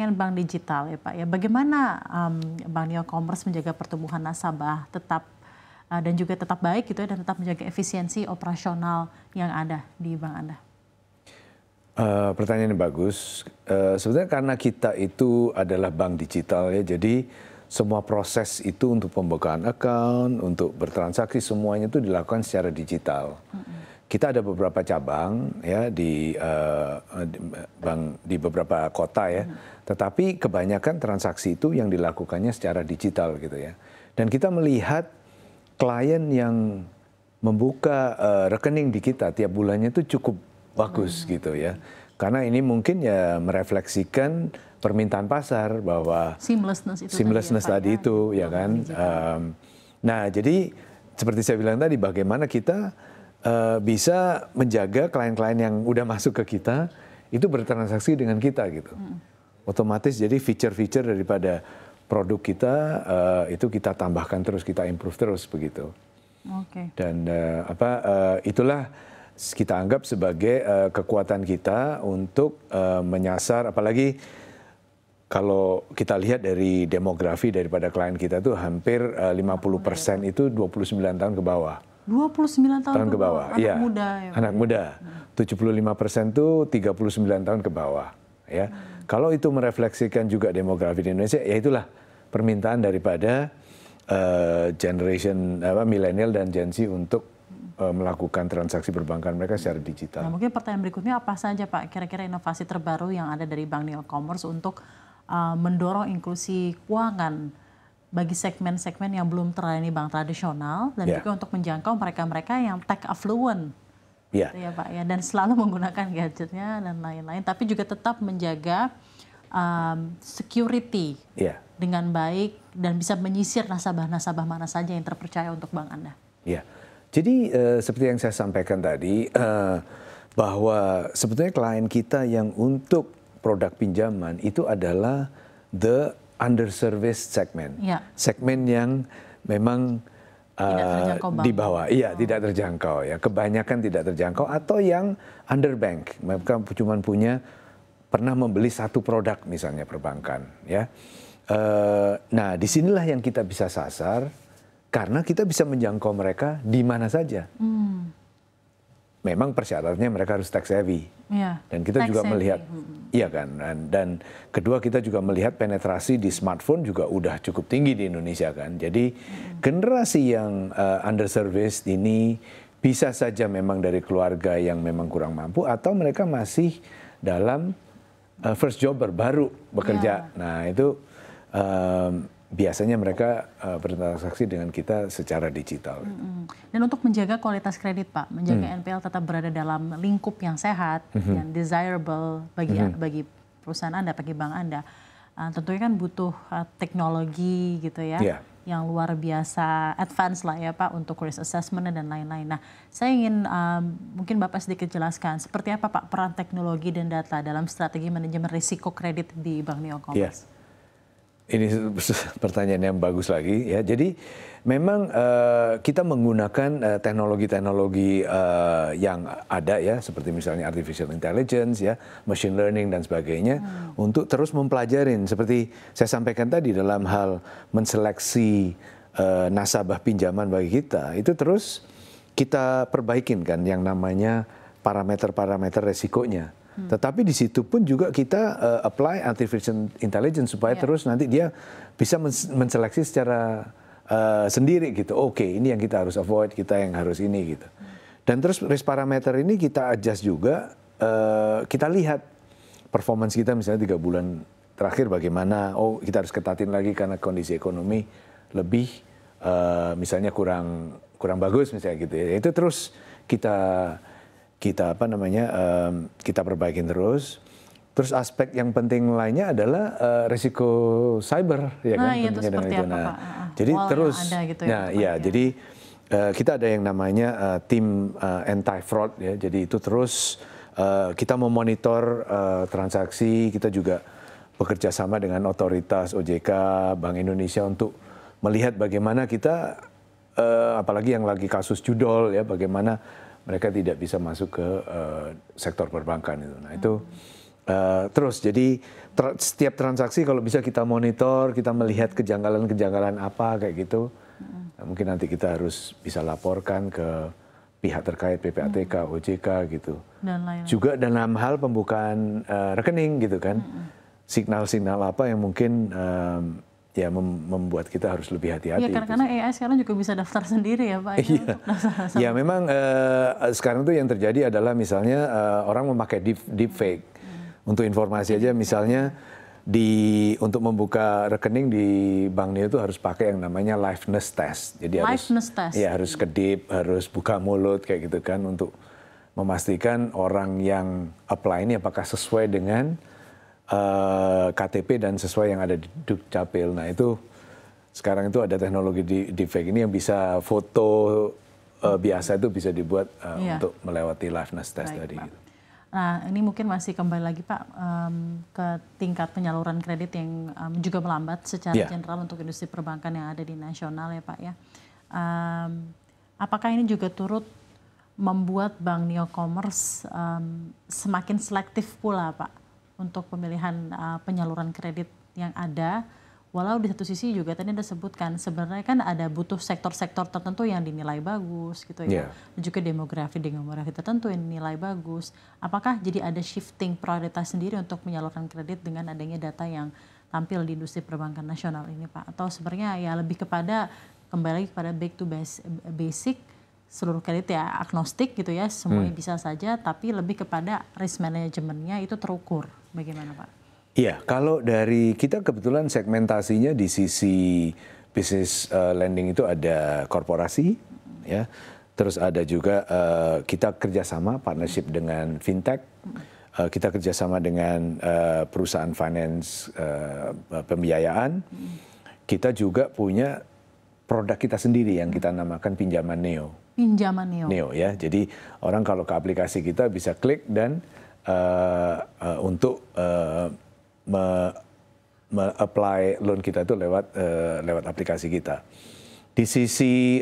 dengan bank digital ya Pak ya, bagaimana Bank Neo Commerce menjaga pertumbuhan nasabah tetap dan juga tetap baik gitu ya, dan tetap menjaga efisiensi operasional yang ada di bank Anda? Pertanyaan yang bagus. Sebenarnya karena kita itu adalah bank digital ya, jadi semua proses itu untuk pembukaan account, untuk bertransaksi semuanya itu dilakukan secara digital. Kita ada beberapa cabang ya di beberapa kota ya, tetapi kebanyakan transaksi itu yang dilakukannya secara digital gitu ya. Dan kita melihat klien yang membuka rekening di kita tiap bulannya itu cukup bagus gitu ya. Karena ini mungkin ya merefleksikan permintaan pasar bahwa seamlessness tadi itu ya kan. Nah, jadi seperti saya bilang tadi, bagaimana kita bisa menjaga klien-klien yang udah masuk ke kita itu bertransaksi dengan kita gitu. Otomatis jadi feature-feature daripada produk kita itu kita tambahkan terus, kita improve terus begitu. Dan itulah kita anggap sebagai kekuatan kita untuk menyasar, apalagi kalau kita lihat dari demografi daripada klien kita tuh hampir 50% itu 29 tahun ke bawah. 29 tahun ke bawah, anak ya, muda ya. Anak muda. 75% itu 39 tahun ke bawah. Ya, kalau itu merefleksikan juga demografi di Indonesia, ya itulah permintaan daripada generation milenial dan Gen Z untuk melakukan transaksi perbankan mereka secara digital. Nah, mungkin pertanyaan berikutnya, apa saja Pak kira-kira inovasi terbaru yang ada dari Bank Neo Commerce untuk mendorong inklusi keuangan bagi segmen-segmen yang belum terlayani bank tradisional, dan juga untuk menjangkau mereka-mereka yang tech affluent, gitu ya Pak ya, dan selalu menggunakan gadgetnya dan lain-lain, tapi juga tetap menjaga security dengan baik dan bisa menyisir nasabah-nasabah mana saja yang terpercaya untuk bank Anda. Ya, jadi seperti yang saya sampaikan tadi, bahwa sebetulnya klien kita yang untuk produk pinjaman itu adalah the underserviced segment, segmen yang memang di bawah, tidak terjangkau ya, kebanyakan tidak terjangkau atau yang underbank, mereka cuma pernah membeli satu produk misalnya perbankan ya. Nah, disinilah yang kita bisa sasar karena kita bisa menjangkau mereka di mana saja. Memang persyaratannya mereka harus tech savvy. Dan kita juga melihat, iya kan. Dan kedua kita juga melihat penetrasi di smartphone juga udah cukup tinggi di Indonesia kan. Jadi generasi yang underserviced ini bisa saja memang dari keluarga yang memang kurang mampu atau mereka masih dalam first jobber, baru bekerja. Nah itu biasanya mereka bertransaksi dengan kita secara digital. Dan untuk menjaga kualitas kredit Pak, menjaga NPL tetap berada dalam lingkup yang sehat, yang desirable bagi perusahaan Anda, bagi bank Anda, tentunya kan butuh teknologi gitu ya, yang luar biasa advance lah ya Pak, untuk risk assessment dan lain-lain. Nah, saya ingin mungkin Bapak sedikit jelaskan seperti apa Pak peran teknologi dan data dalam strategi manajemen risiko kredit di Bank Neo Commerce. Ini pertanyaan yang bagus lagi ya. Jadi memang kita menggunakan teknologi-teknologi yang ada ya, seperti misalnya artificial intelligence ya, machine learning dan sebagainya, untuk terus mempelajarin. Seperti saya sampaikan tadi dalam hal menseleksi nasabah pinjaman bagi kita, itu terus kita perbaikin kan yang namanya parameter-parameter resikonya. Tetapi di situ pun juga kita apply artificial intelligence supaya terus nanti dia bisa menseleksi secara sendiri gitu. Oke, ini yang kita harus avoid, kita yang harus ini gitu. Dan terus risk parameter ini kita adjust juga, kita lihat performance kita misalnya 3 bulan terakhir bagaimana. Oh, kita harus ketatin lagi karena kondisi ekonomi lebih misalnya kurang bagus misalnya gitu ya. Itu terus kita perbaikin terus. Terus aspek yang penting lainnya adalah risiko cyber ya kan, tentunya dengan itu. Nah, jadi terus gitu ya, jadi kita ada yang namanya tim anti fraud ya. Jadi itu terus kita memonitor transaksi, kita juga bekerja sama dengan otoritas OJK, Bank Indonesia untuk melihat bagaimana kita apalagi yang lagi kasus judol ya, bagaimana mereka tidak bisa masuk ke sektor perbankan itu. Nah itu Terus jadi setiap transaksi kalau bisa kita monitor, kita melihat kejanggalan-kejanggalan apa kayak gitu. Mungkin nanti kita harus bisa laporkan ke pihak terkait PPATK, OJK gitu. Dan lain-lain. Juga dalam hal pembukaan rekening gitu kan. Signal-signal apa yang mungkin ya membuat kita harus lebih hati-hati. Iya, karena AI sekarang juga bisa daftar sendiri ya Pak. Ya memang sekarang tuh yang terjadi adalah misalnya orang memakai deepfake. Untuk informasi aja misalnya untuk membuka rekening di Bank Neo itu harus pakai yang namanya liveness test. Jadi harus kedip, harus buka mulut kayak gitu kan untuk memastikan orang yang apply ini apakah sesuai dengan KTP dan sesuai yang ada di Dukcapil. Nah itu sekarang itu ada teknologi deepfake ini yang bisa foto biasa itu bisa dibuat untuk melewati liveness test tadi. Nah ini mungkin masih kembali lagi Pak ke tingkat penyaluran kredit yang juga melambat secara general untuk industri perbankan yang ada di nasional ya Pak ya. Apakah ini juga turut membuat Bank Neo Commerce semakin selektif pula Pak untuk pemilihan penyaluran kredit yang ada? Walau di satu sisi juga tadi Anda sebutkan sebenarnya kan ada butuh sektor-sektor tertentu yang dinilai bagus gitu ya. Dan juga demografi tertentu yang dinilai bagus. Apakah jadi ada shifting prioritas sendiri untuk menyalurkan kredit dengan adanya data yang tampil di industri perbankan nasional ini Pak? Atau sebenarnya ya lebih kepada kembali kepada back to basic, seluruh kredit ya agnostik gitu ya, semuanya bisa saja, tapi lebih kepada risk manajemennya itu terukur. Bagaimana Pak? Iya, kalau dari kita kebetulan segmentasinya di sisi business lending itu ada korporasi, ya, terus ada juga kita kerjasama partnership dengan fintech, kita kerjasama dengan perusahaan finance pembiayaan, kita juga punya produk kita sendiri yang kita namakan pinjaman Neo. Pinjaman Neo. Neo ya, jadi orang kalau ke aplikasi kita bisa klik dan untuk apply loan kita itu lewat aplikasi kita. Di sisi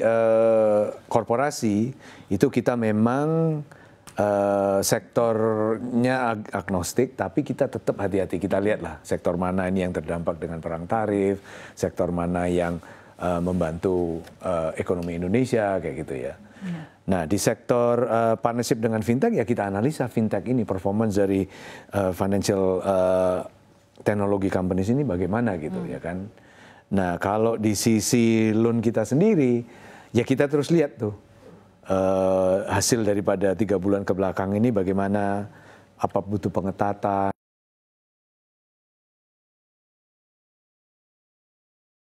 korporasi itu kita memang sektornya agnostik, tapi kita tetap hati-hati. Kita lihatlah sektor mana ini yang terdampak dengan perang tarif, sektor mana yang membantu ekonomi Indonesia kayak gitu ya. Nah di sektor partnership dengan fintech ya kita analisa fintech ini performance dari financial teknologi companies ini bagaimana gitu ya kan. Nah kalau di sisi loan kita sendiri ya kita terus lihat tuh hasil daripada 3 bulan ke belakang ini bagaimana, apa butuh pengetatan.